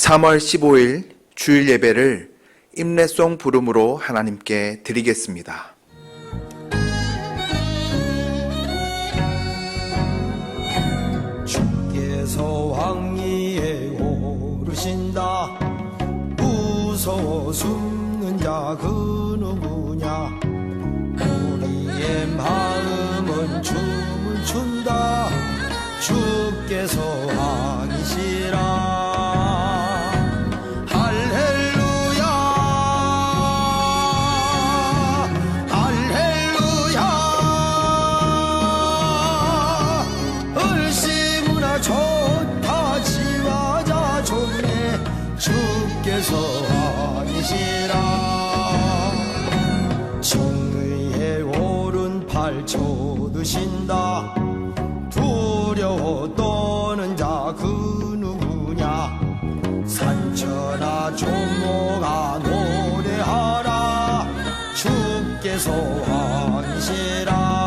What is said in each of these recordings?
3월 15일 주일 예배를 임례송 부름으로 하나님께 드리겠습니다. 주께서 왕위에 오르신다. 무서워 숨는 자 그 누구냐. 우리의 마음은 춤을 춘다. 주께서 왕이시라. 주께서 왕이시라. 정의의 오른팔 쳐드신다. 두려워 떠는 자 그 누구냐. 산천아 종목아 노래하라. 주께서 왕이시라.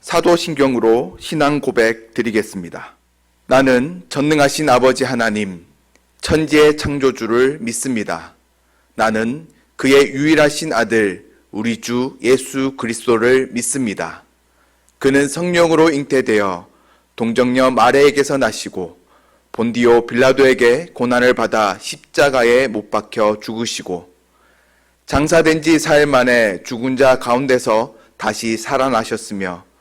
사도신경으로 신앙 고백 드리겠습니다. 나는 전능하신 아버지 하나님, 천지의 창조주를 믿습니다. 나는 그의 유일하신 아들, 우리 주 예수 그리스도를 믿습니다. 그는 성령으로 잉태되어 동정녀 마리아에게서 나시고 본디오 빌라도에게 고난을 받아 십자가에 못 박혀 죽으시고 장사된 지 4일 만에 죽은 자 가운데서 다시 살아나셨으며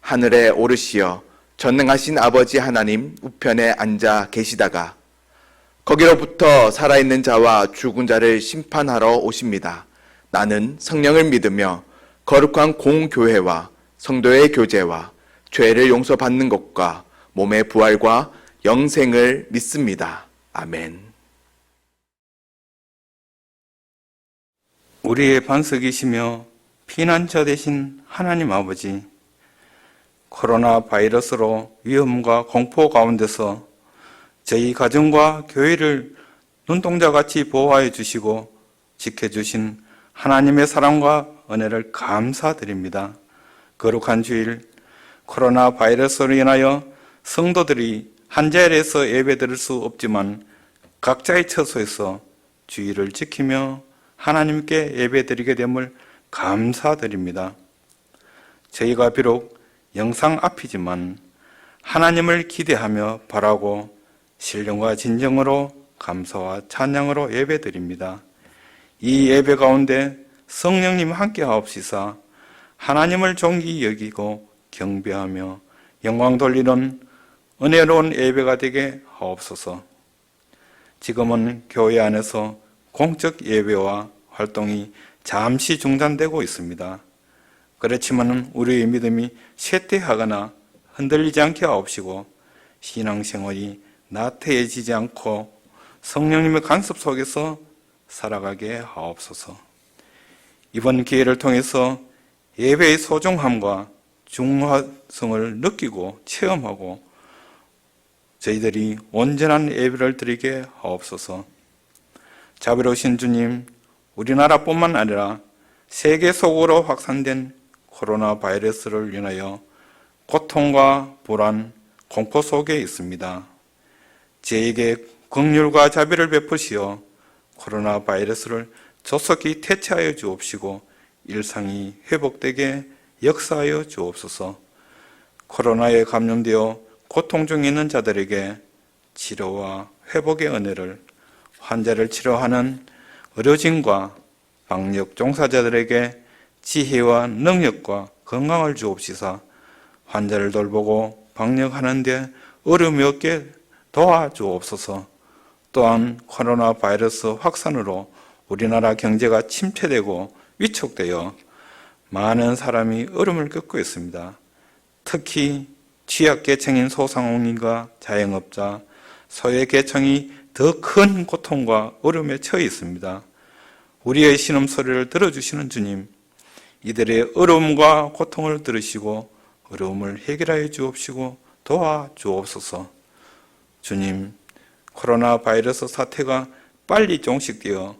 하늘에 오르시어 전능하신 아버지 하나님 우편에 앉아 계시다가 거기로부터 살아있는 자와 죽은 자를 심판하러 오십니다. 나는 성령을 믿으며 거룩한 공교회와 성도의 교제와 죄를 용서받는 것과 몸의 부활과 영생을 믿습니다. 아멘. 우리의 반석이시며 피난처 되신 하나님 아버지, 코로나 바이러스로 위험과 공포 가운데서 저희 가정과 교회를 눈동자같이 보호하여 주시고 지켜주신 하나님의 사랑과 은혜를 감사드립니다. 거룩한 주일, 코로나 바이러스로 인하여 성도들이 한 자리에서 예배드릴 수 없지만 각자의 처소에서 주일을 지키며 하나님께 예배드리게 됨을 감사드립니다. 저희가 비록 영상 앞이지만 하나님을 기대하며 바라고 신령과 진정으로 감사와 찬양으로 예배드립니다. 이 예배 가운데 성령님 함께 하옵시사 하나님을 존귀 여기고 경배하며 영광 돌리는 은혜로운 예배가 되게 하옵소서. 지금은 교회 안에서 공적 예배와 활동이 잠시 중단되고 있습니다. 그렇지만 우리의 믿음이 쇠퇴하거나 흔들리지 않게 하옵시고 신앙생활이 나태해지지 않고 성령님의 간섭 속에서 살아가게 하옵소서. 이번 기회를 통해서 예배의 소중함과 중화성을 느끼고 체험하고 저희들이 온전한 예배를 드리게 하옵소서. 자비로우신 주님, 우리나라뿐만 아니라 세계 속으로 확산된 코로나 바이러스를 인하여 고통과 불안, 공포 속에 있습니다. 저에게 긍휼과 자비를 베푸시어 코로나 바이러스를 조속히 퇴치하여 주옵시고 일상이 회복되게 역사하여 주옵소서. 코로나에 감염되어 고통 중에 있는 자들에게 치료와 회복의 은혜를, 환자를 치료하는 의료진과 방역 종사자들에게 지혜와 능력과 건강을 주옵시사 환자를 돌보고 방역하는 데 어려움이 없게 도와주옵소서. 또한 코로나 바이러스 확산으로 우리나라 경제가 침체되고 위축되어 많은 사람이 어려움을 겪고 있습니다. 특히 취약계층인 소상공인과 자영업자, 소외계층이 더 큰 고통과 어려움에 처해 있습니다. 우리의 신음소리를 들어주시는 주님, 이들의 어려움과 고통을 들으시고 어려움을 해결하여 주옵시고 도와주옵소서. 주님, 코로나 바이러스 사태가 빨리 종식되어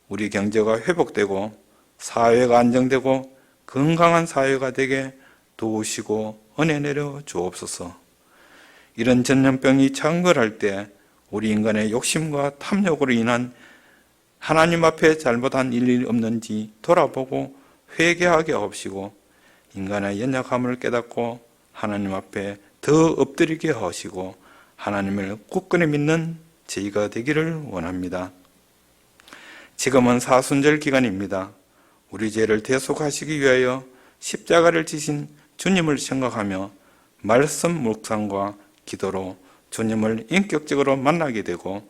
우리 경제가 회복되고 사회가 안정되고 건강한 사회가 되게 도우시고 은혜 내려 주옵소서. 이런 전염병이 창궐할 때 우리 인간의 욕심과 탐욕으로 인한 하나님 앞에 잘못한 일이 없는지 돌아보고 회개하게 하옵시고 인간의 연약함을 깨닫고 하나님 앞에 더 엎드리게 하시고 하나님을 굳건히 믿는 저희가 되기를 원합니다. 지금은 사순절 기간입니다. 우리 죄를 대속하시기 위하여 십자가를 지신 주님을 생각하며 말씀 묵상과 기도로 주님을 인격적으로 만나게 되고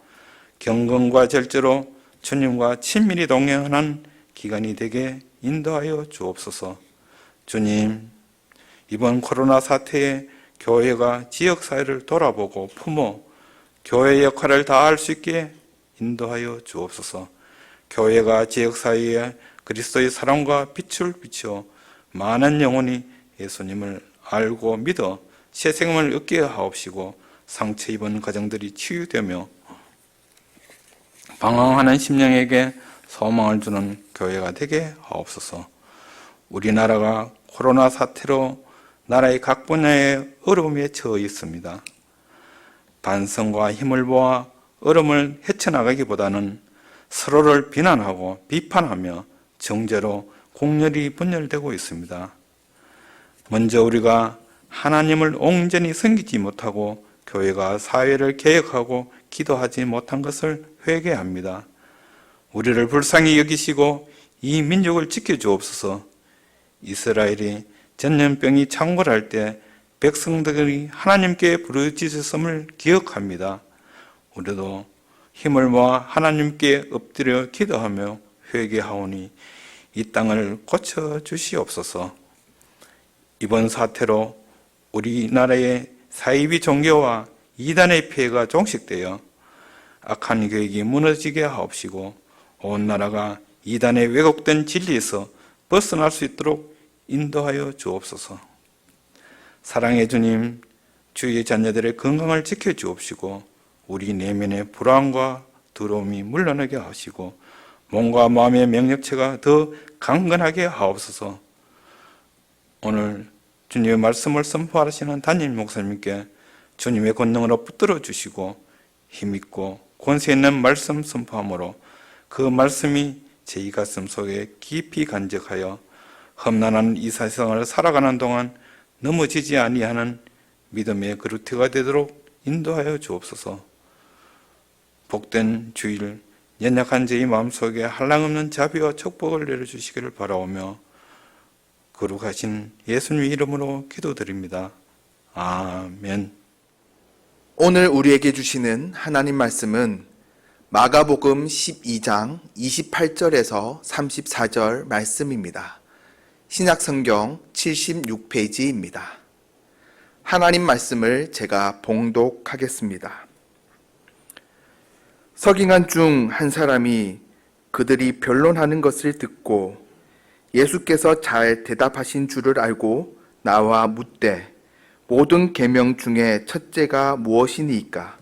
경건과 절제로 주님과 친밀히 동행하는 기간이 되게 인도하여 주옵소서. 주님, 이번 코로나 사태에 교회가 지역사회를 돌아보고 품어 교회의 역할을 다할 수 있게 인도하여 주옵소서. 교회가 지역사회에 그리스도의 사랑과 빛을 비추어 많은 영혼이 예수님을 알고 믿어 새 생명을 얻게 하옵시고 상처 입은 가정들이 치유되며 방황하는 심령에게 소망을 주는 교회가 되게 하옵소서. 우리나라가 코로나 사태로 나라의 각 분야의 어려움에 처해 있습니다. 반성과 힘을 모아 어려움을 헤쳐나가기보다는 서로를 비난하고 비판하며 정죄로 공렬히 분열되고 있습니다. 먼저 우리가 하나님을 온전히 섬기지 못하고 교회가 사회를 개혁하고 기도하지 못한 것을 회개합니다. 우리를 불쌍히 여기시고 이 민족을 지켜주옵소서. 이스라엘이 전염병이 창궐할 때 백성들이 하나님께 부르짖었음을 기억합니다. 우리도 힘을 모아 하나님께 엎드려 기도하며 회개하오니 이 땅을 고쳐주시옵소서. 이번 사태로 우리나라의 사이비 종교와 이단의 피해가 종식되어 악한 계획이 무너지게 하옵시고 온 나라가 이단의 왜곡된 진리에서 벗어날 수 있도록 인도하여 주옵소서. 사랑의 주님, 주의 자녀들의 건강을 지켜주옵시고 우리 내면의 불안과 두려움이 물러나게 하시고 몸과 마음의 명력체가 더 강건하게 하옵소서. 오늘 주님의 말씀을 선포하시는 담임 목사님께 주님의 권능으로 붙들어 주시고 힘있고 권세 있는 말씀 선포함으로 그 말씀이 제 가슴 속에 깊이 간직하여 험난한 이 세상을 살아가는 동안 넘어지지 아니하는 믿음의 그루트가 되도록 인도하여 주옵소서. 복된 주일, 연약한 저희 마음속에 한량없는 자비와 축복을 내려주시기를 바라오며 거룩하신 예수님 이름으로 기도드립니다. 아멘. 오늘 우리에게 주시는 하나님 말씀은 마가복음 12장 28절에서 34절 말씀입니다. 신약성경 76페이지입니다. 하나님 말씀을 제가 봉독하겠습니다. 서기관 중 한 사람이 그들이 변론하는 것을 듣고 예수께서 잘 대답하신 줄을 알고 나와 묻되 모든 계명 중에 첫째가 무엇이니이까?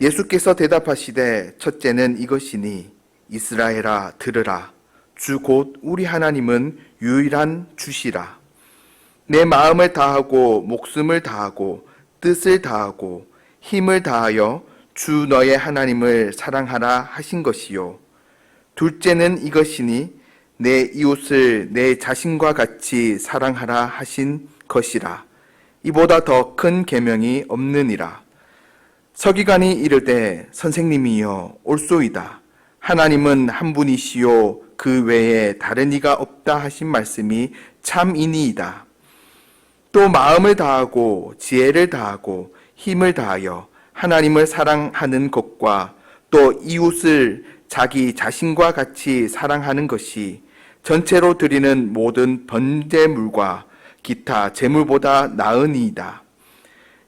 예수께서 대답하시되 첫째는 이것이니 이스라엘아 들으라. 주 곧 우리 하나님은 유일한 주시라. 내 마음을 다하고 목숨을 다하고 뜻을 다하고 힘을 다하여 주 너의 하나님을 사랑하라 하신 것이요. 둘째는 이것이니 내 이웃을 내 자신과 같이 사랑하라 하신 것이라. 이보다 더 큰 계명이 없느니라. 서기관이 이르되 선생님이여 옳소이다. 하나님은 한 분이시요 그 외에 다른 이가 없다 하신 말씀이 참이니이다. 또 마음을 다하고 지혜를 다하고 힘을 다하여 하나님을 사랑하는 것과 또 이웃을 자기 자신과 같이 사랑하는 것이 전체로 드리는 모든 번제물과 기타 제물보다 나으니이다.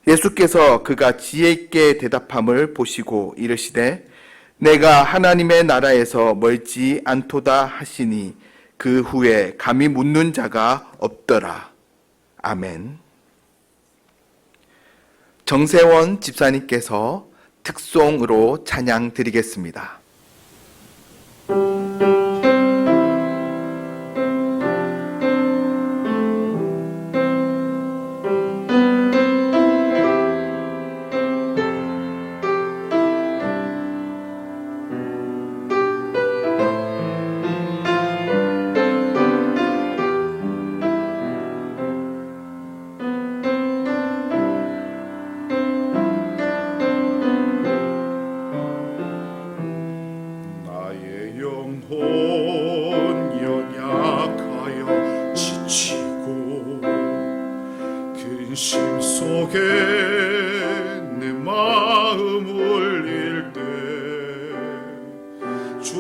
예수께서 그가 지혜 있게 대답함을 보시고 이르시되 내가 하나님의 나라에서 멀지 않도다 하시니 그 후에 감히 묻는 자가 없더라. 아멘. 정세원 집사님께서 특송으로 찬양 드리겠습니다. 나의 영혼 연약하여 지치고 근심 속에 내 마음 울릴 때 주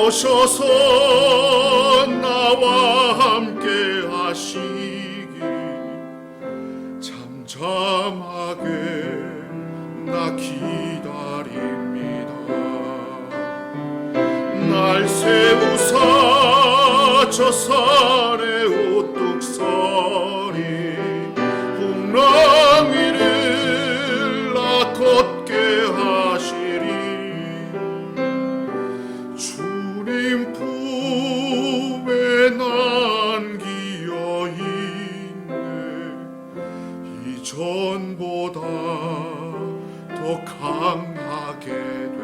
오셔서 나와 함께 하시기 잠잠하게 나 기다립니다. 날 세우사 저 산에 우뚝 서리 풍랑 위를 나 걷게 하시리 주님 품에 난 기어 있네 이전보다 더 강하게 되리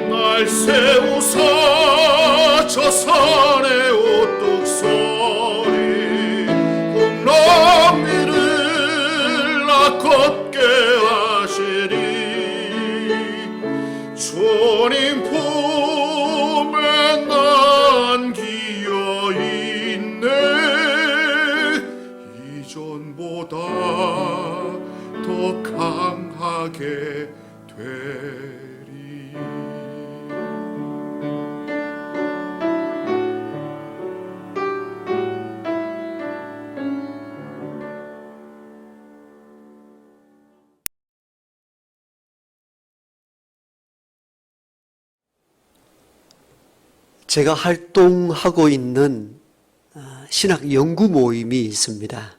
날 세우사 저 산에 우뚝 서리 풍랑 위를 나 걷게 하시리 주님 품에 난 기어 있네 이전보다 더 강하게 되리 제가 활동하고 있는 신학 연구 모임이 있습니다.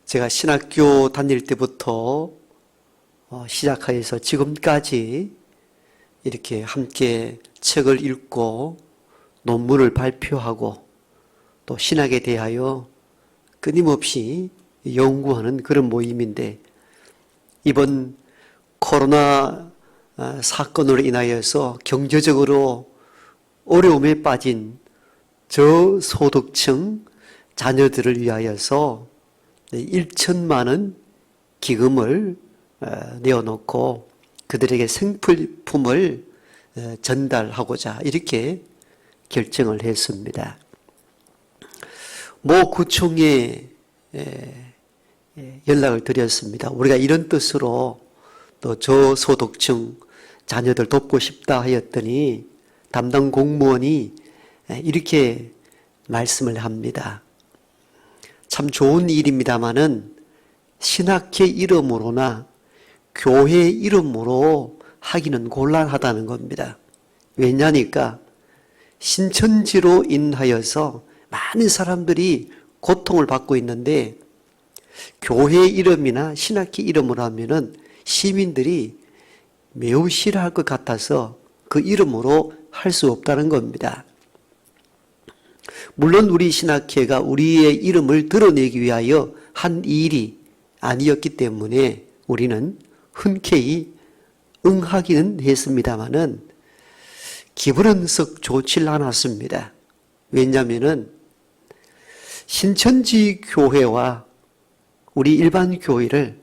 제가 신학교 다닐 때부터 시작해서 지금까지 이렇게 함께 책을 읽고 논문을 발표하고 또 신학에 대하여 끊임없이 연구하는 그런 모임인데 이번 코로나 사건으로 인하여서 경제적으로 어려움에 빠진 저소득층 자녀들을 위하여서 1천만 원 기금을 내어놓고 그들에게 생필품을 전달하고자 이렇게 결정을 했습니다. 모 구청에 연락을 드렸습니다. 우리가 이런 뜻으로 또 저소득층 자녀들 돕고 싶다 하였더니 담당 공무원이 이렇게 말씀을 합니다. 참 좋은 일입니다마는 신학회 이름으로나 교회 이름으로 하기는 곤란하다는 겁니다. 왜냐니까 신천지로 인하여서 많은 사람들이 고통을 받고 있는데 교회 이름이나 신학회 이름으로 하면은 시민들이 매우 싫어할 것 같아서 그 이름으로 할 수 없다는 겁니다. 물론 우리 신학회가 우리의 이름을 드러내기 위하여 한 일이 아니었기 때문에 우리는 흔쾌히 응하기는 했습니다마는 기분은 썩 좋질 않았습니다. 왜냐하면은 신천지 교회와 우리 일반 교회를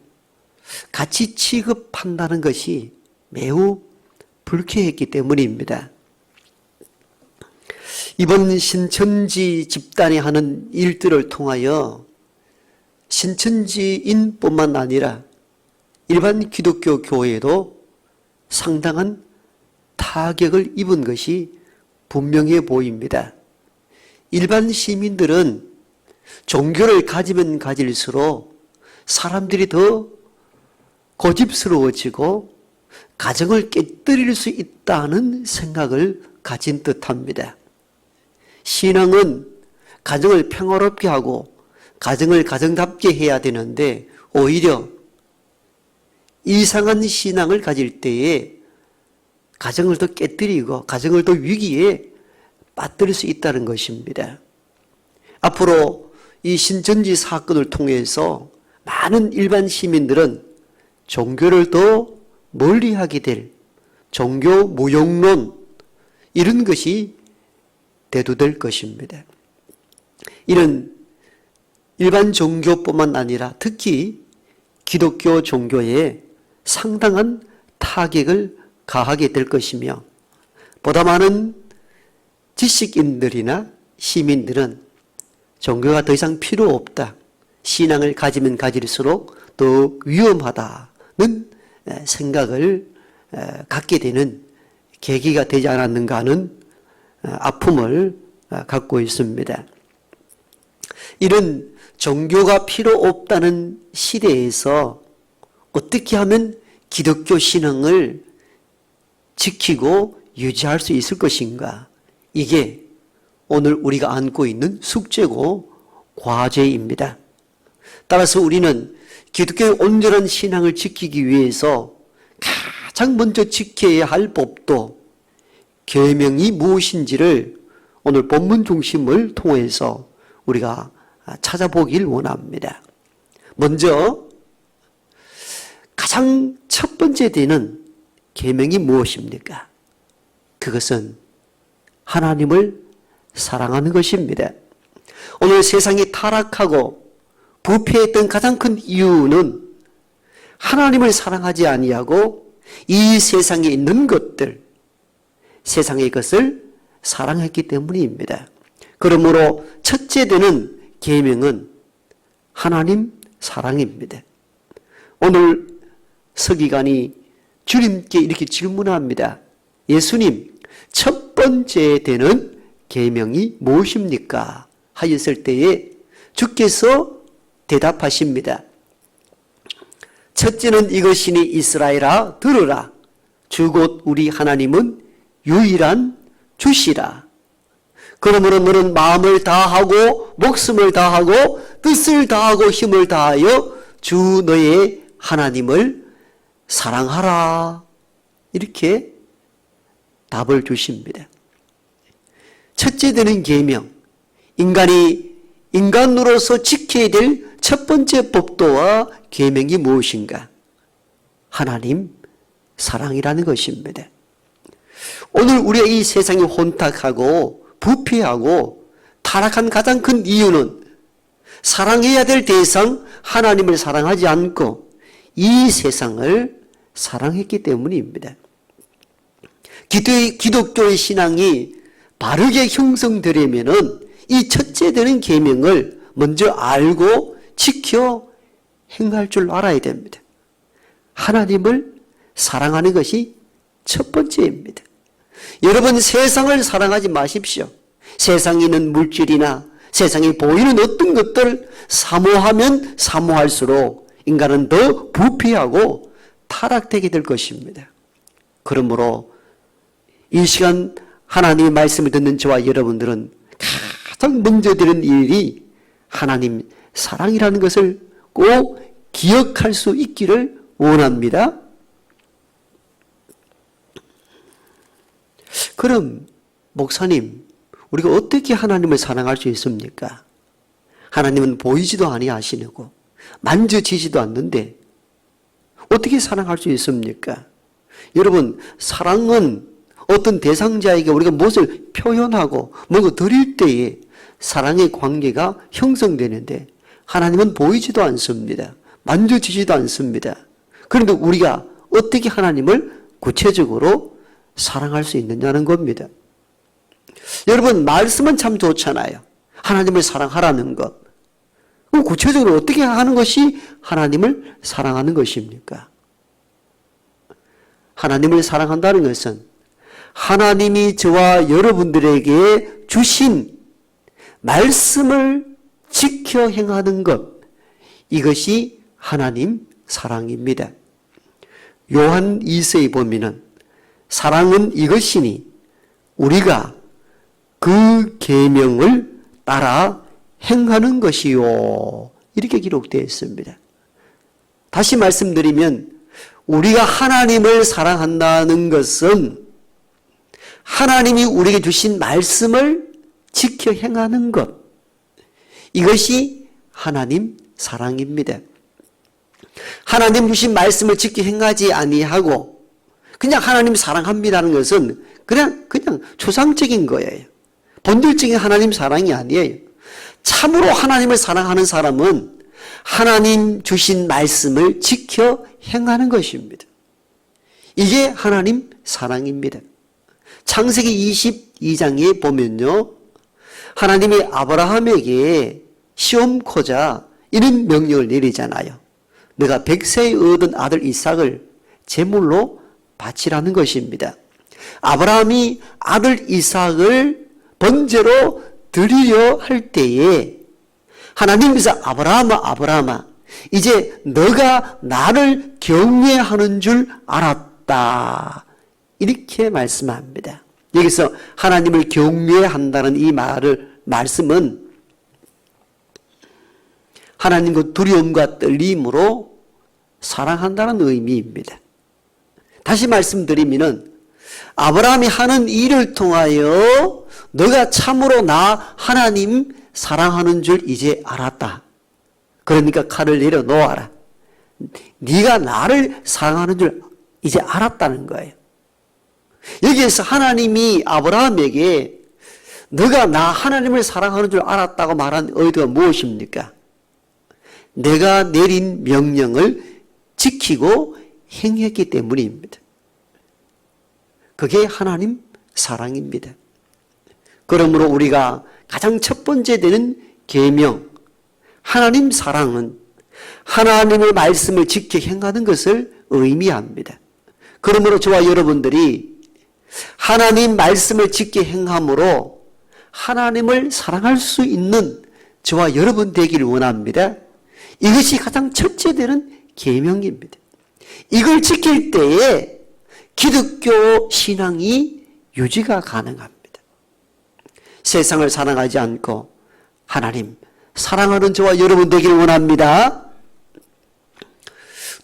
같이 취급한다는 것이 매우 불쾌했기 때문입니다. 이번 신천지 집단이 하는 일들을 통하여 신천지인뿐만 아니라 일반 기독교 교회도 상당한 타격을 입은 것이 분명해 보입니다. 일반 시민들은 종교를 가지면 가질수록 사람들이 더 고집스러워지고 가정을 깨뜨릴 수 있다는 생각을 가진 듯합니다. 신앙은 가정을 평화롭게 하고 가정을 가정답게 해야 되는데 오히려 이상한 신앙을 가질 때에 가정을 더 깨뜨리고 가정을 더 위기에 빠뜨릴 수 있다는 것입니다. 앞으로 이 신천지 사건을 통해서 많은 일반 시민들은 종교를 더 멀리하게 될 종교 무용론 이런 것이 대두될 것입니다. 이런 일반 종교뿐만 아니라 특히 기독교 종교에 상당한 타격을 가하게 될 것이며 보다 많은 지식인들이나 시민들은 종교가 더 이상 필요 없다. 신앙을 가지면 가질수록 더 위험하다는 생각을 갖게 되는 계기가 되지 않았는가 하는 아픔을 갖고 있습니다. 이런 종교가 필요 없다는 시대에서 어떻게 하면 기독교 신앙을 지키고 유지할 수 있을 것인가? 이게 오늘 우리가 안고 있는 숙제고 과제입니다. 따라서 우리는 기독교의 온전한 신앙을 지키기 위해서 가장 먼저 지켜야 할 법도 계명이 무엇인지를 오늘 본문 중심을 통해서 우리가 찾아보길 원합니다. 먼저 가장 첫 번째 되는 계명이 무엇입니까? 그것은 하나님을 사랑하는 것입니다. 오늘 세상이 타락하고 부패했던 가장 큰 이유는 하나님을 사랑하지 아니하고 이 세상에 있는 것들, 세상의 것을 사랑했기 때문입니다. 그러므로 첫째 되는 계명은 하나님 사랑입니다. 오늘 서기관이 주님께 이렇게 질문합니다. 예수님, 첫 번째 되는 계명이 무엇입니까? 하였을 때에 주께서 대답하십니다. 첫째는 이것이니 이스라엘아 들으라. 주 곧 우리 하나님은 유일한 주시라. 그러므로 너는 마음을 다하고 목숨을 다하고 뜻을 다하고 힘을 다하여 주 너의 하나님을 사랑하라. 이렇게 답을 주십니다. 첫째 되는 계명, 인간이 인간으로서 지켜야 될 첫 번째 법도와 계명이 무엇인가? 하나님 사랑이라는 것입니다. 오늘 우리가 이 세상이 혼탁하고 부패하고 타락한 가장 큰 이유는 사랑해야 될 대상 하나님을 사랑하지 않고 이 세상을 사랑했기 때문입니다. 기독교의 신앙이 바르게 형성되려면은 이 첫째 되는 계명을 먼저 알고 지켜 행할 줄 알아야 됩니다. 하나님을 사랑하는 것이 첫 번째입니다. 여러분, 세상을 사랑하지 마십시오. 세상에 있는 물질이나 세상에 보이는 어떤 것들을 사모하면 사모할수록 인간은 더 부패하고 타락되게 될 것입니다. 그러므로 이 시간 하나님의 말씀을 듣는 저와 여러분들은 가장 먼저 되는 일이 하나님 사랑이라는 것을 꼭 기억할 수 있기를 원합니다. 그럼 목사님, 우리가 어떻게 하나님을 사랑할 수 있습니까? 하나님은 보이지도 아니하시고 만져지지도 않는데 어떻게 사랑할 수 있습니까? 여러분, 사랑은 어떤 대상자에게 우리가 무엇을 표현하고 뭔가 드릴 때에 사랑의 관계가 형성되는데 하나님은 보이지도 않습니다. 만져지지도 않습니다. 그런데 우리가 어떻게 하나님을 구체적으로 사랑할 수 있느냐는 겁니다. 여러분, 말씀은 참 좋잖아요. 하나님을 사랑하라는 것. 그럼 구체적으로 어떻게 하는 것이 하나님을 사랑하는 것입니까? 하나님을 사랑한다는 것은 하나님이 저와 여러분들에게 주신 말씀을 지켜 행하는 것, 이것이 하나님 사랑입니다. 요한 2서에 보면은 사랑은 이것이니 우리가 그 계명을 따라 행하는 것이요, 이렇게 기록되어 있습니다. 다시 말씀드리면 우리가 하나님을 사랑한다는 것은 하나님이 우리에게 주신 말씀을 지켜 행하는 것, 이것이 하나님 사랑입니다. 하나님 주신 말씀을 지켜 행하지 아니하고 그냥 하나님 사랑합니다는 것은 그냥 초상적인 거예요. 본질적인 하나님 사랑이 아니에요. 참으로 하나님을 사랑하는 사람은 하나님 주신 말씀을 지켜 행하는 것입니다. 이게 하나님 사랑입니다. 창세기 22장에 보면요, 하나님이 아브라함에게 시험코자 이런 명령을 내리잖아요. 내가 100세에 얻은 아들 이삭을 제물로 바치라는 것입니다. 아브라함이 아들 이삭을 번제로 드리려 할 때에 하나님께서 아브라함아, 이제 너가 나를 경외하는 줄 알았다, 이렇게 말씀합니다. 여기서 하나님을 경외한다는 이 말씀은 하나님과 두려움과 떨림으로 사랑한다는 의미입니다. 다시 말씀드리면은 아브라함이 하는 일을 통하여 너가 참으로 나 하나님 사랑하는 줄 이제 알았다. 그러니까 칼을 내려놓아라. 네가 나를 사랑하는 줄 이제 알았다는 거예요. 여기에서 하나님이 아브라함에게 너가 나 하나님을 사랑하는 줄 알았다고 말한 의도가 무엇입니까? 내가 내린 명령을 지키고 행했기 때문입니다. 그게 하나님 사랑입니다. 그러므로 우리가 가장 첫 번째 되는 계명, 하나님 사랑은 하나님의 말씀을 지켜 행하는 것을 의미합니다. 그러므로 저와 여러분들이 하나님 말씀을 지켜 행함으로 하나님을 사랑할 수 있는 저와 여러분 되기를 원합니다. 이것이 가장 첫째 되는 계명입니다. 이걸 지킬 때에 기독교 신앙이 유지가 가능합니다. 세상을 사랑하지 않고 하나님 사랑하는 저와 여러분 되기를 원합니다.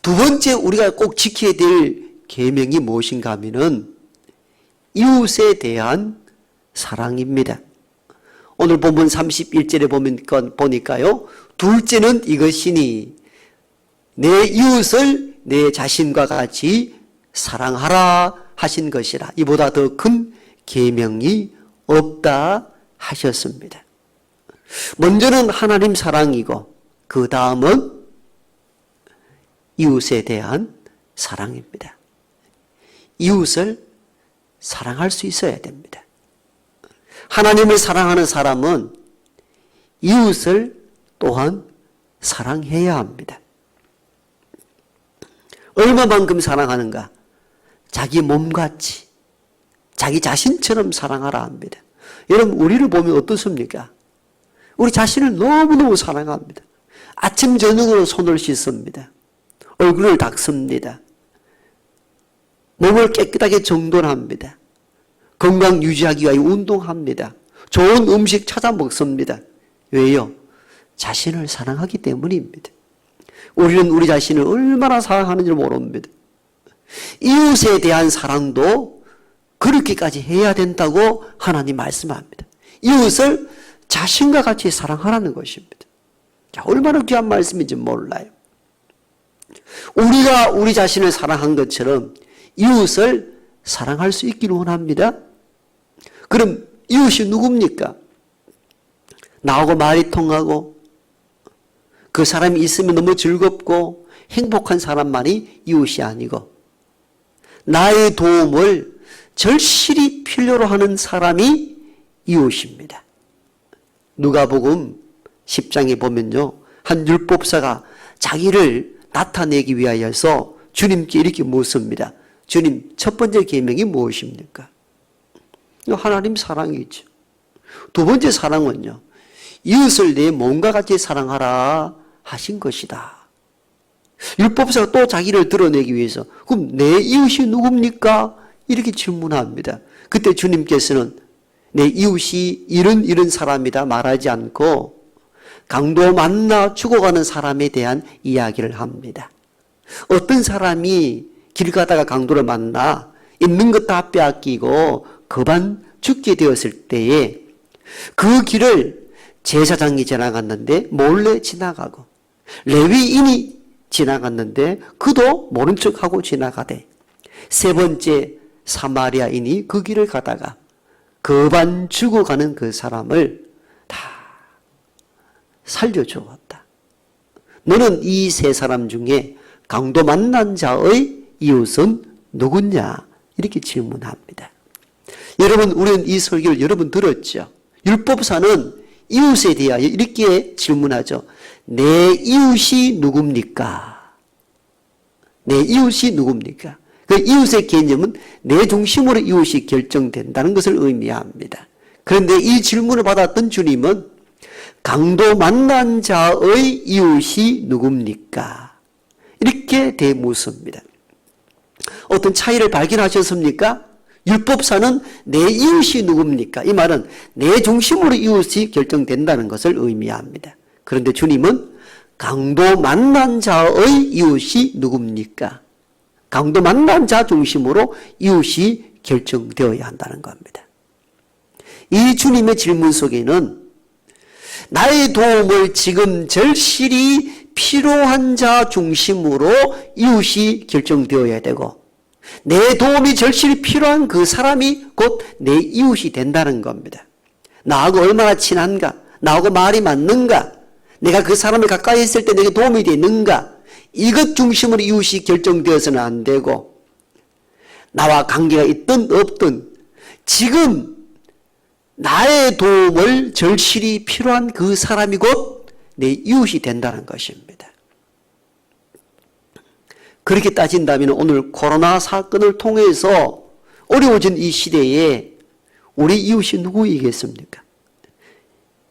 두 번째 우리가 꼭 지켜야 될 계명이 무엇인가 하면은 이웃에 대한 사랑입니다. 오늘 본문 31절에 보니까요, 둘째는 이것이니 내 이웃을 내 자신과 같이 사랑하라 하신 것이라. 이보다 더 큰 계명이 없다 하셨습니다. 먼저는 하나님 사랑이고 그 다음은 이웃에 대한 사랑입니다. 이웃을 사랑할 수 있어야 됩니다. 하나님을 사랑하는 사람은 이웃을 또한 사랑해야 합니다. 얼마만큼 사랑하는가? 자기 몸같이, 자기 자신처럼 사랑하라 합니다. 여러분, 우리를 보면 어떻습니까? 우리 자신을 너무너무 사랑합니다. 아침 저녁으로 손을 씻습니다. 얼굴을 닦습니다. 몸을 깨끗하게 정돈합니다. 건강 유지하기 위하여 운동합니다. 좋은 음식 찾아 먹습니다. 왜요? 자신을 사랑하기 때문입니다. 우리는 우리 자신을 얼마나 사랑하는지 모릅니다. 이웃에 대한 사랑도 그렇게까지 해야 된다고 하나님 말씀합니다. 이웃을 자신과 같이 사랑하라는 것입니다. 얼마나 귀한 말씀인지 몰라요. 우리가 우리 자신을 사랑한 것처럼 이웃을 사랑할 수 있기를 원합니다. 그럼 이웃이 누굽니까? 나하고 말이 통하고 그 사람이 있으면 너무 즐겁고 행복한 사람만이 이웃이 아니고 나의 도움을 절실히 필요로 하는 사람이 이웃입니다. 누가복음 10장에 보면요, 한 율법사가 자기를 나타내기 위하여서 주님께 이렇게 묻습니다. 주님, 첫 번째 계명이 무엇입니까? 하나님 사랑이죠. 두 번째 사랑은요, 이웃을 내 몸과 같이 사랑하라 하신 것이다. 율법사가 또 자기를 드러내기 위해서 그럼 내 이웃이 누굽니까? 이렇게 질문합니다. 그때 주님께서는 내 이웃이 이런 사람이다 말하지 않고 강도 만나 죽어가는 사람에 대한 이야기를 합니다. 어떤 사람이 길 가다가 강도를 만나 있는 것 다 빼앗기고 그만 죽게 되었을 때에 그 길을 제사장이 지나갔는데 몰래 지나가고 레위인이 지나갔는데 그도 모른 척하고 지나가되 세 번째 사마리아인이 그 길을 가다가 그만 죽어가는 그 사람을 다 살려주었다. 너는 이 세 사람 중에 강도 만난 자의 이웃은 누구냐? 이렇게 질문합니다. 여러분, 우리는 이 설교를 여러분 들었죠? 율법사는 이웃에 대하여 이렇게 질문하죠. 내 이웃이 누굽니까? 내 이웃이 누굽니까? 그 이웃의 개념은 내 중심으로 이웃이 결정된다는 것을 의미합니다. 그런데 이 질문을 받았던 주님은 강도 만난 자의 이웃이 누굽니까? 이렇게 대묻습니다. 어떤 차이를 발견하셨습니까? 율법사는 내 이웃이 누굽니까? 이 말은 내 중심으로 이웃이 결정된다는 것을 의미합니다. 그런데 주님은 강도 만난 자의 이웃이 누굽니까? 강도 만난 자 중심으로 이웃이 결정되어야 한다는 겁니다. 이 주님의 질문 속에는 나의 도움을 지금 절실히 필요한 자 중심으로 이웃이 결정되어야 되고 내 도움이 절실히 필요한 그 사람이 곧 내 이웃이 된다는 겁니다. 나하고 얼마나 친한가? 나하고 말이 맞는가? 내가 그 사람을 가까이 있을 때 내게 도움이 되는가? 이것 중심으로 이웃이 결정되어서는 안 되고 나와 관계가 있든 없든 지금 나의 도움을 절실히 필요한 그 사람이 곧 내 이웃이 된다는 것입니다. 그렇게 따진다면 오늘 코로나 사건을 통해서 어려워진 이 시대에 우리 이웃이 누구이겠습니까?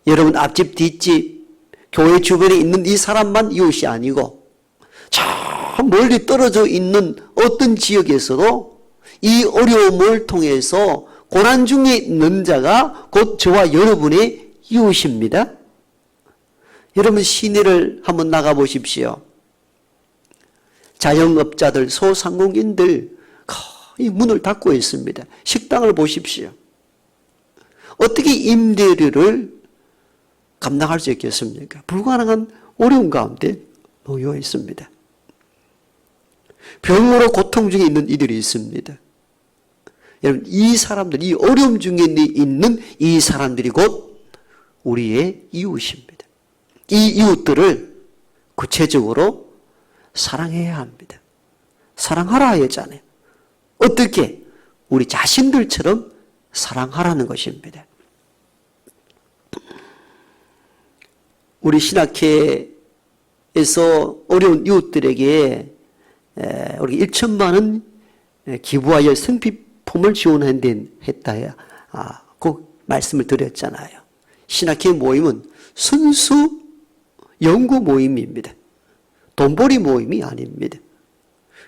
여러분 앞집 뒷집 교회 주변에 있는 이 사람만 이웃이 아니고 저 멀리 떨어져 있는 어떤 지역에서도 이 어려움을 통해서 고난 중에 있는 자가 곧 저와 여러분의 이웃입니다. 여러분 시내를 한번 나가보십시오. 자영업자들, 소상공인들 거의 문을 닫고 있습니다. 식당을 보십시오. 어떻게 임대료를 감당할 수 있겠습니까? 불가능한 어려운 가운데 놓여 있습니다. 병으로 고통 중에 있는 이들이 있습니다. 여러분 이 사람들, 이 어려움 중에 있는 이 사람들이 곧 우리의 이웃입니다. 이 이웃들을 구체적으로 사랑해야 합니다. 사랑하라 했잖아요. 어떻게? 우리 자신들처럼 사랑하라는 것입니다. 우리 신학회에서 어려운 이웃들에게 우리 1천만 원 기부하여 생필품을 지원했다. 그 말씀을 드렸잖아요. 신학회 모임은 순수 연구 모임입니다. 돈벌이 모임이 아닙니다.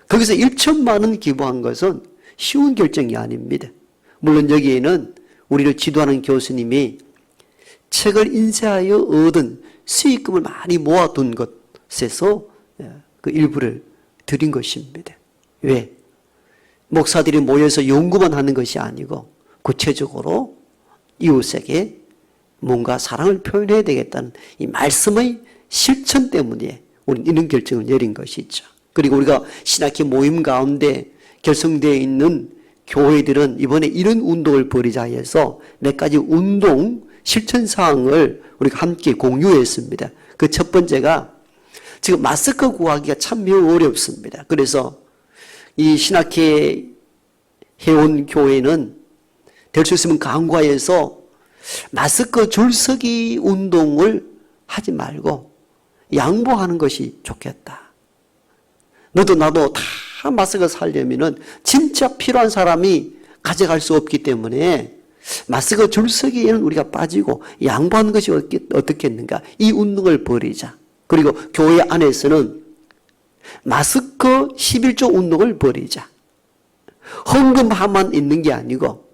거기서 1천만 원 기부한 것은 쉬운 결정이 아닙니다. 물론 여기에는 우리를 지도하는 교수님이 책을 인쇄하여 얻은 수익금을 많이 모아둔 것에서 그 일부를 드린 것입니다. 왜? 목사들이 모여서 연구만 하는 것이 아니고 구체적으로 이웃에게 뭔가 사랑을 표현해야 되겠다는 이 말씀의 실천 때문에 우리는 이런 결정을 내린 것이죠. 그리고 우리가 신학회 모임 가운데 결성되어 있는 교회들은 이번에 이런 운동을 벌이자 해서 몇 가지 운동 실천 사항을 우리가 함께 공유했습니다. 그 첫 번째가 지금 마스크 구하기가 참 매우 어렵습니다. 그래서 이 신학회 회원 교회는 될 수 있으면 강과에서 마스크 줄서기 운동을 하지 말고 양보하는 것이 좋겠다. 너도 나도 다 마스크 살려면은 진짜 필요한 사람이 가져갈 수 없기 때문에 마스크 줄서기에는 우리가 빠지고 양보하는 것이 어떻겠는가? 이 운동을 벌이자. 그리고 교회 안에서는 마스크 11조 운동을 벌이자. 헌금하만 있는 게 아니고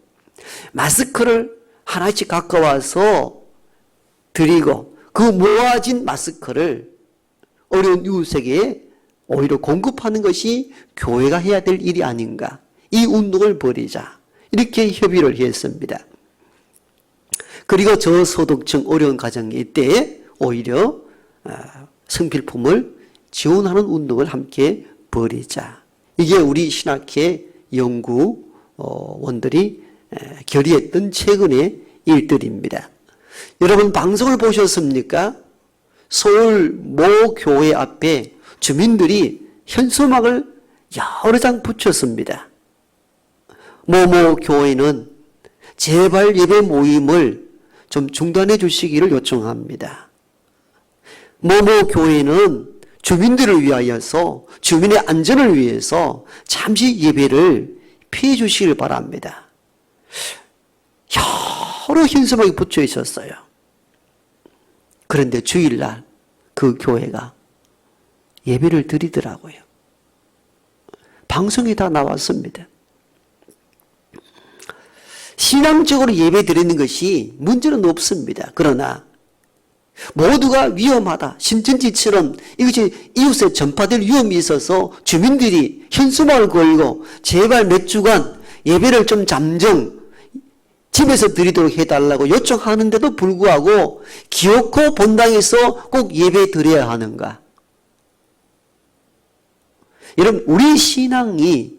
마스크를 하나씩 가까워서 드리고 그 모아진 마스크를 어려운 이웃에게 오히려 공급하는 것이 교회가 해야 될 일이 아닌가. 이 운동을 벌이자. 이렇게 협의를 했습니다. 그리고 저소득층 어려운 가정이 이때 오히려 생필품을 지원하는 운동을 함께 벌이자. 이게 우리 신학회 연구원들이 결의했던 최근의 일들입니다. 여러분 방송을 보셨습니까? 서울 모 교회 앞에 주민들이 현수막을 여러 장 붙였습니다. 모모 교회는 제발 예배 모임을 좀 중단해 주시기를 요청합니다. 모모 교회는 주민들을 위하여서 주민의 안전을 위해서 잠시 예배를 피해 주시길 바랍니다. 여러 현수막이 붙여 있었어요. 그런데 주일날 그 교회가 예배를 드리더라고요. 방송에 다 나왔습니다. 신앙적으로 예배 드리는 것이 문제는 없습니다. 그러나 모두가 위험하다. 신천지처럼 이것이 이웃에 전파될 위험이 있어서 주민들이 현수막을 걸고 제발 몇 주간 예배를 좀 잠정 집에서 드리도록 해달라고 요청하는데도 불구하고 기어코 본당에서 꼭 예배 드려야 하는가? 여러분 우리 신앙이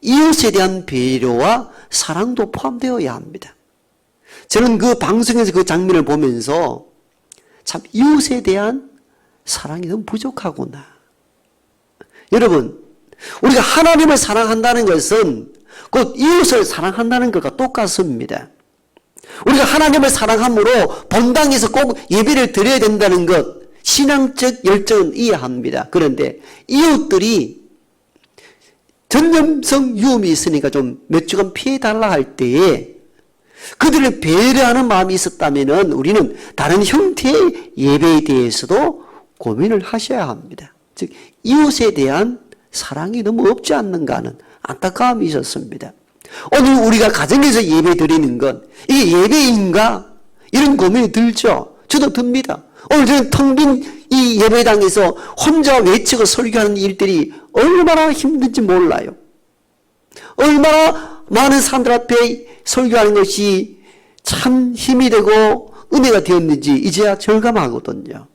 이웃에 대한 배려와 사랑도 포함되어야 합니다. 저는 그 방송에서 그 장면을 보면서 참 이웃에 대한 사랑이 너무 부족하구나. 여러분 우리가 하나님을 사랑한다는 것은 곧 이웃을 사랑한다는 것과 똑같습니다. 우리가 하나님을 사랑함으로 본당에서 꼭 예배를 드려야 된다는 것 신앙적 열정은 이해합니다. 그런데 이웃들이 전염성 위험이 있으니까 좀 몇 주간 피해달라 할 때에 그들을 배려하는 마음이 있었다면 우리는 다른 형태의 예배에 대해서도 고민을 하셔야 합니다. 즉 이웃에 대한 사랑이 너무 없지 않는가 하는 안타까움이 있었습니다. 오늘 우리가 가정에서 예배 드리는 것 이게 예배인가? 이런 고민이 들죠. 저도 듭니다. 오늘 저는 텅 빈 이 예배당에서 혼자 외치고 설교하는 일들이 얼마나 힘든지 몰라요. 얼마나 많은 사람들 앞에 설교하는 것이 참 힘이 되고 은혜가 되었는지 이제야 절감하거든요.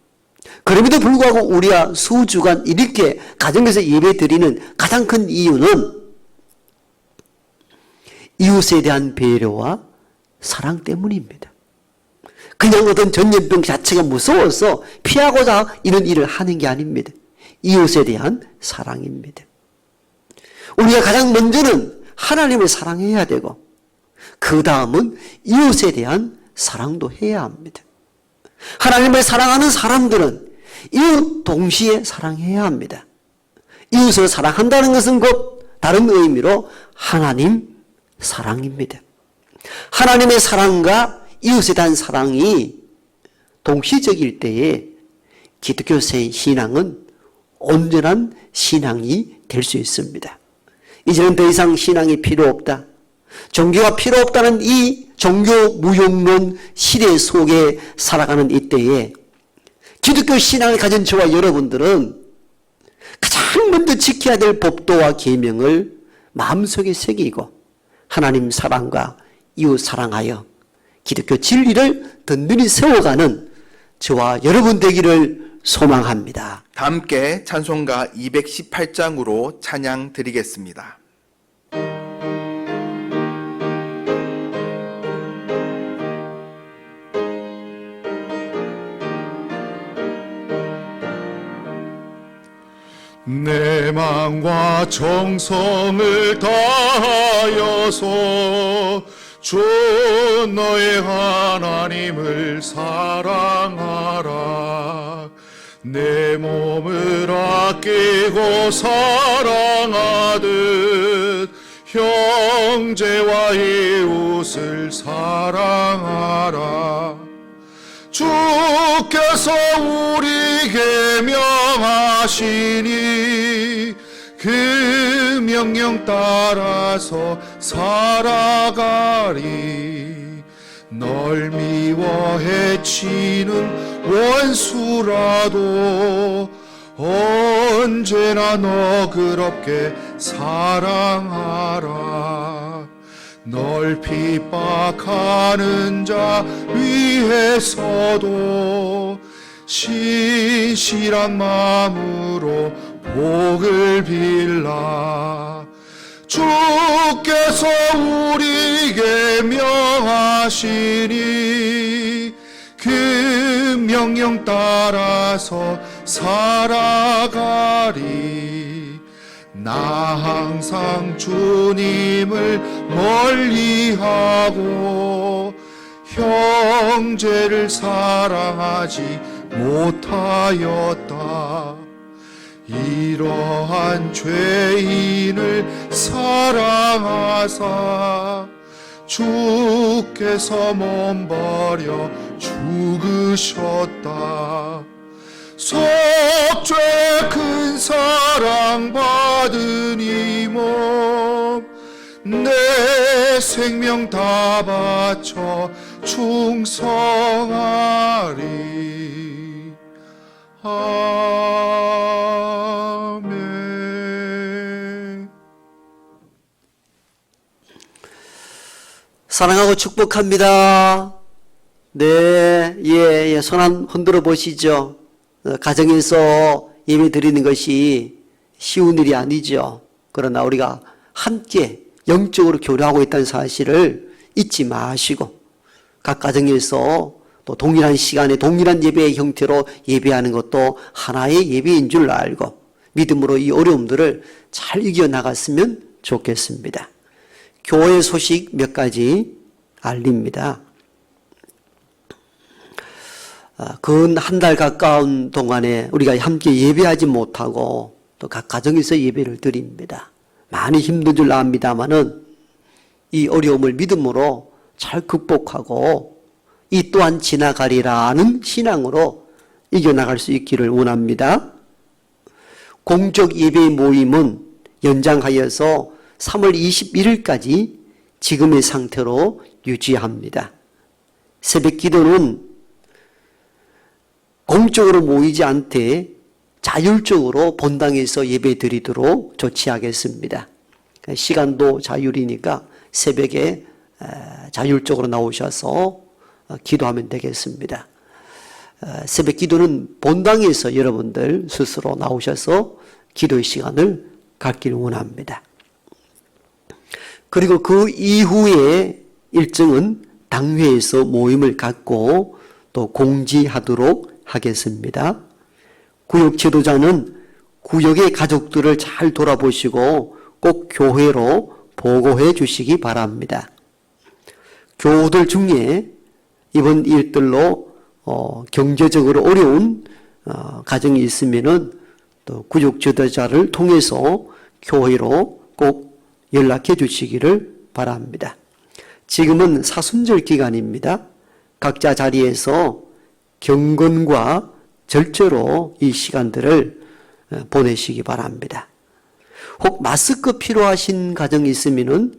그럼에도 불구하고 우리가 수주간 이렇게 가정에서 예배 드리는 가장 큰 이유는 이웃에 대한 배려와 사랑 때문입니다. 그냥 어떤 전염병 자체가 무서워서 피하고자 이런 일을 하는 게 아닙니다. 이웃에 대한 사랑입니다. 우리가 가장 먼저는 하나님을 사랑해야 되고 그 다음은 이웃에 대한 사랑도 해야 합니다. 하나님을 사랑하는 사람들은 이웃 동시에 사랑해야 합니다. 이웃을 사랑한다는 것은 곧 다른 의미로 하나님 사랑입니다. 하나님의 사랑과 이웃에 대한 사랑이 동시적일 때에 기독교의 신앙은 온전한 신앙이 될 수 있습니다. 이제는 더 이상 신앙이 필요 없다. 종교가 필요 없다는 이 종교 무용론 시대 속에 살아가는 이때에 기독교 신앙을 가진 저와 여러분들은 가장 먼저 지켜야 될 법도와 계명을 마음속에 새기고 하나님 사랑과 이웃 사랑하여 기독교 진리를 든든히 세워가는 저와 여러분 되기를 소망합니다. 다 함께 찬송가 218장으로 찬양 드리겠습니다. 내 마음과 정성을 다하여서 주 너의 하나님을 사랑하라. 내 몸을 아끼고 사랑하듯 형제와 이웃을 사랑하라. 주께서 우리에게 명하시니 그 명령 따라서 살아가리. 널 미워 해치는 원수라도 언제나 너그럽게 사랑하라. 널 핍박하는 자 위해서도 신실한 마음으로 복을 빌라. 주께서 우리에게 명하시니 그 명령 따라서 살아가리. 나 항상 주님을 멀리하고 형제를 사랑하지 못하였다. 이러한 죄인을 사랑하사 주께서 몸버려 죽으셨다. 속죄 큰 사랑 받은 이 몸 내 생명 다 바쳐 충성하리. 아멘. 사랑하고 축복합니다. 네, 예, 손 한 흔들어 보시죠. 가정에서 예배 드리는 것이 쉬운 일이 아니죠. 그러나 우리가 함께 영적으로 교류하고 있다는 사실을 잊지 마시고 각 가정에서 또 동일한 시간에 동일한 예배의 형태로 예배하는 것도 하나의 예배인 줄 알고 믿음으로 이 어려움들을 잘 이겨나갔으면 좋겠습니다. 교회 소식 몇 가지 알립니다. 근 한 달 가까운 동안에 우리가 함께 예배하지 못하고 또 각 가정에서 예배를 드립니다. 많이 힘든 줄 압니다만은 이 어려움을 믿음으로 잘 극복하고 이 또한 지나가리라는 신앙으로 이겨나갈 수 있기를 원합니다. 공적 예배 모임은 연장하여서 3월 21일까지 지금의 상태로 유지합니다. 새벽 기도는 공적으로 모이지 않되 자율적으로 본당에서 예배 드리도록 조치하겠습니다. 시간도 자율이니까 새벽에 자율적으로 나오셔서 기도하면 되겠습니다. 새벽 기도는 본당에서 여러분들 스스로 나오셔서 기도의 시간을 갖기를 원합니다. 그리고 그 이후에 일정은 당회에서 모임을 갖고 또 공지하도록 하겠습니다. 구역 지도자는 구역의 가족들을 잘 돌아보시고 꼭 교회로 보고해 주시기 바랍니다. 교우들 중에 이번 일들로 경제적으로 어려운 가정이 있으면은 또 구역 지도자를 통해서 교회로 꼭 연락해 주시기를 바랍니다. 지금은 사순절 기간입니다. 각자 자리에서 경건과 절제로 이 시간들을 보내시기 바랍니다. 혹 마스크 필요하신 가정이 있으면은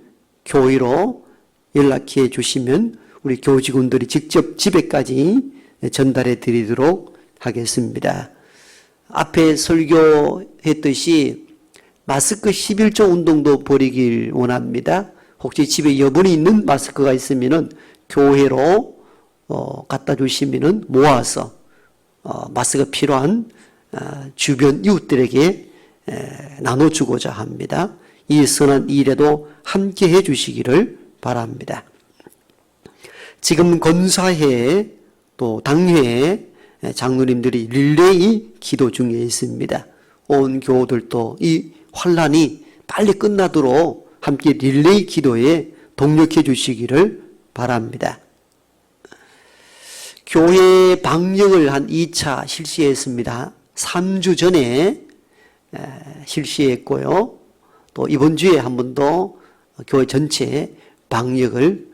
교회로 연락해 주시면 우리 교직원들이 직접 집에까지 전달해 드리도록 하겠습니다. 앞에 설교했듯이 마스크 11조 운동도 벌이길 원합니다. 혹시 집에 여분이 있는 마스크가 있으면은 교회로 갖다 주시면은 모아서 마스크가 필요한 주변 이웃들에게 나눠주고자 합니다. 이 선한 일에도 함께 해주시기를 바랍니다. 지금 권사회 또 당회 장로님들이 릴레이 기도 중에 있습니다. 온 교우들도 이 환란이 빨리 끝나도록 함께 릴레이 기도에 동력해 주시기를 바랍니다. 교회 방역을 한 2차 실시했습니다. 3주 전에 실시했고요. 또 이번 주에 한 번 더 교회 전체 방역을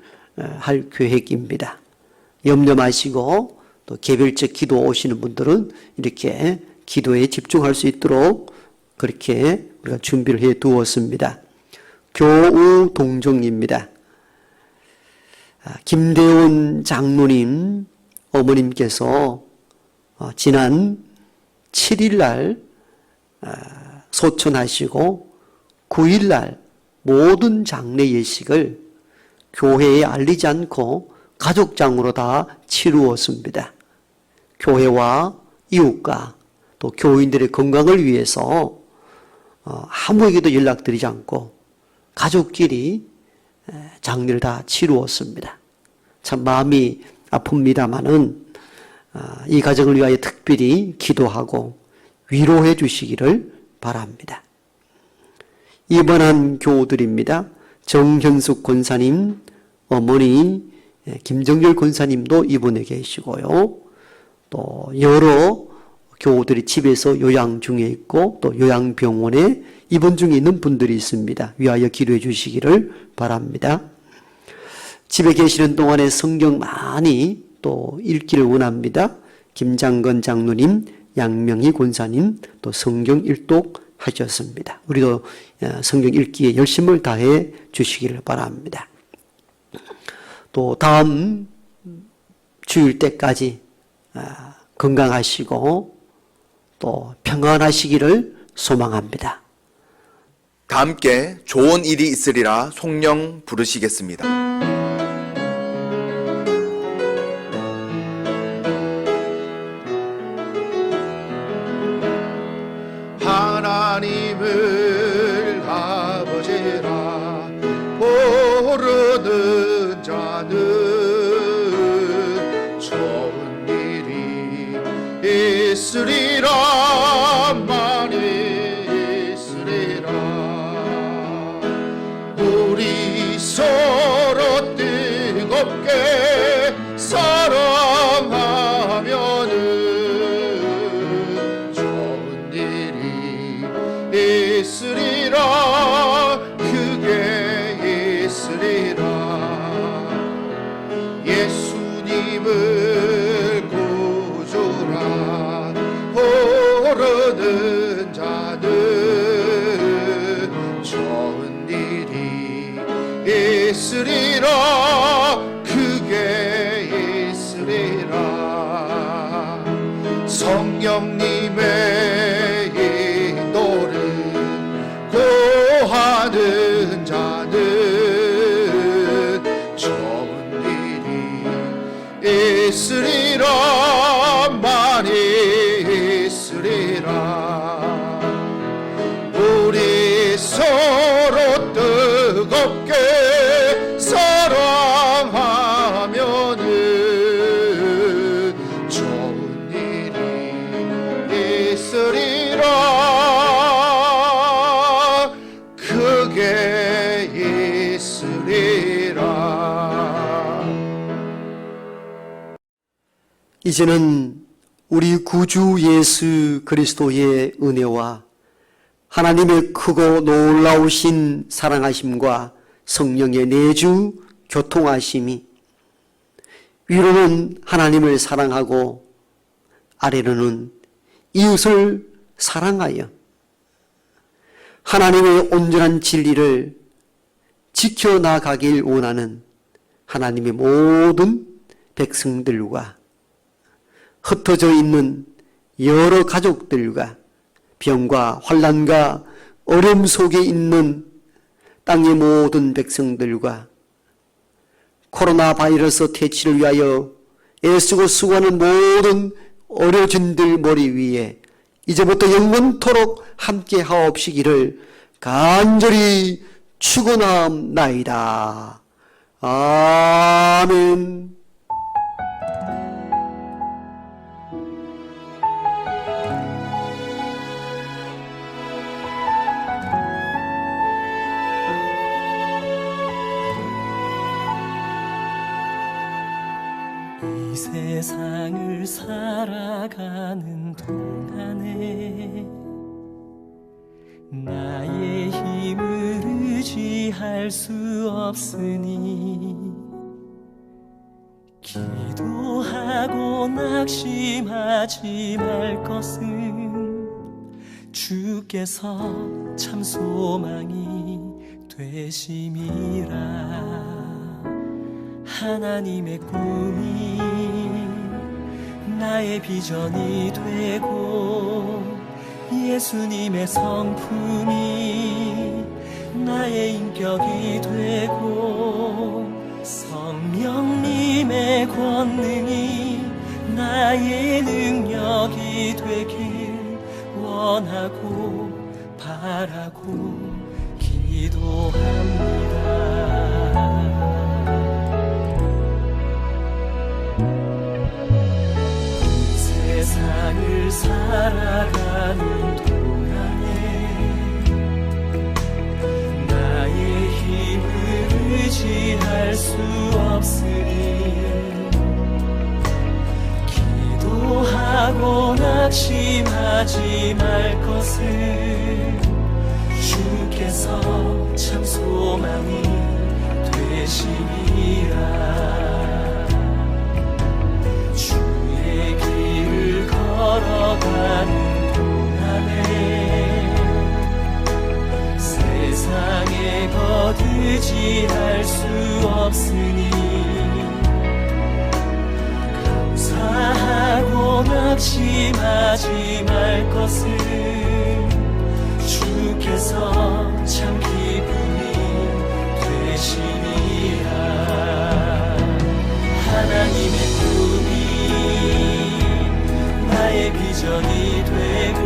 할 계획입니다. 염려 마시고 또 개별적 기도 오시는 분들은 이렇게 기도에 집중할 수 있도록 그렇게 우리가 준비를 해 두었습니다. 교우 동정입니다. 김대원 장로님 어머님께서 지난 7일 날 소천하시고 9일 날 모든 장례 예식을 교회에 알리지 않고 가족장으로 다 치루었습니다. 교회와 이웃과 또 교인들의 건강을 위해서 아무에게도 연락드리지 않고 가족끼리 장례를 다 치루었습니다. 참 마음이 아픕니다마는 이 가정을 위하여 특별히 기도하고 위로해 주시기를 바랍니다. 입원한 교우들입니다. 정현숙 권사님, 어머니 김정열 권사님도 입원해 계시고요. 또 여러 교우들이 집에서 요양 중에 있고 또 요양병원에 입원 중에 있는 분들이 있습니다. 위하여 기도해 주시기를 바랍니다. 집에 계시는 동안에 성경 많이 또 읽기를 원합니다. 김장건 장로님, 양명희 권사님 또 성경 일독 하셨습니다. 우리도 성경 읽기에 열심을 다해 주시기를 바랍니다. 또 다음 주일 때까지 건강하시고 또 평안하시기를 소망합니다. 다 함께 좋은 일이 있으리라 송령 부르시겠습니다. 하나님을 아버지라 모르는 자는 좋은 일이 있으리라 많이 있으리라. 우리 서로 뜨겁게 사랑하면은 좋은 일이 있으리라. 그게 있으리라. 예수님을 구주라 모르는 자는 좋은 일이 있으리라. 그게 있으리라. 성령님의 인도를 고하는 자는 좋은 일이 있으리라. 많이 있으리라. 우리 서로 뜨겁게 사랑하면은 좋은 일이 있으리라. 그게 있으리라. 이제는 우리 구주 예수 그리스도의 은혜와 하나님의 크고 놀라우신 사랑하심과 성령의 내주 교통하심이 위로는 하나님을 사랑하고 아래로는 이웃을 사랑하여 하나님의 온전한 진리를 지켜나가길 원하는 하나님의 모든 백성들과 흩어져 있는 여러 가족들과 병과 환난과 어려움 속에 있는 땅의 모든 백성들과 코로나 바이러스 퇴치를 위하여 애쓰고 수고하는 모든 어려진들 머리 위에 이제부터 영원토록 함께 하옵시기를 간절히 축원하옵나이다. 아멘. 세상을 살아가는 동안에 나의 힘을 의지할 수 없으니 기도하고 낙심하지 말 것은 주께서 참 소망이 되심이라. 하나님의 꿈이 나의 비전이 되고 예수님의 성품이 나의 인격이 되고 성령님의 권능이 나의 능력이 되길 원하고 바라고 기도합니다. 세상을 살아가는 동안에 나의 힘을 의지할 수 없으니 기도하고 낙심하지 말 것을 주께서 참 소망이 되심이라. 주의 길을 걸어가는 동안에 세상에 거두지할 수 없으니 감사하고 낙심하지 말 것을 주께서 참 기쁨이 되시니라. 하나님의 꿈이 나의 비전이 되고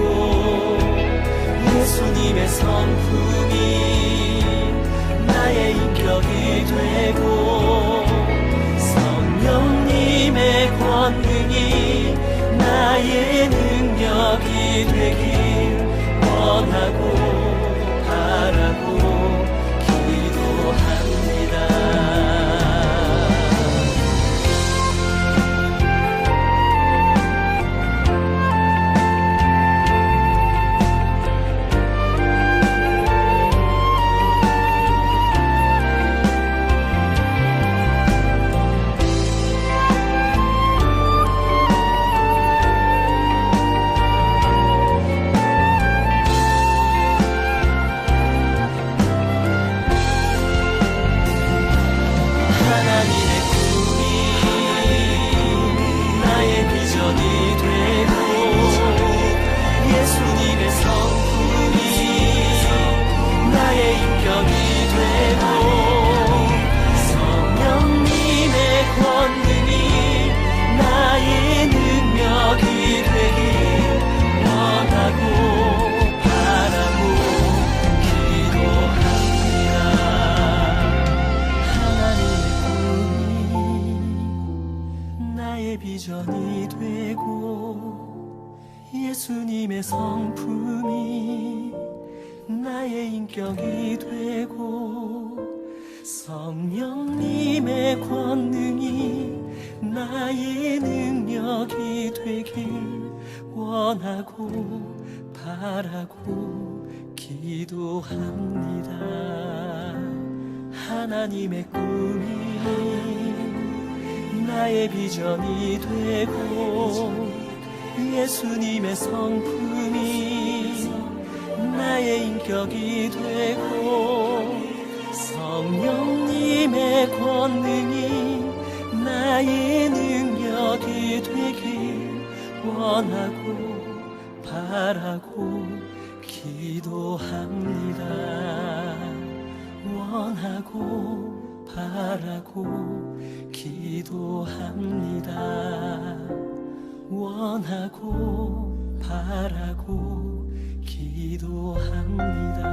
예수님의 성품이 나의 인격이 되고 성령님의 권능이 나의 능력이 되길 원하고 바라고 기도합니다. 비전이 되고 예수님의 성품이 나의 인격이 되고 성령님의 권능이 나의 능력이 되길 원하고 바라고 기도합니다. 하나님의 꿈이 나의 비전이 되고 예수님의 성품이 나의 인격이 되고 성령님의 권능이 나의 능력이 되길 원하고 바라고 기도합니다. 원하고 바라고 기도합니다. 원하고 바라고 기도합니다.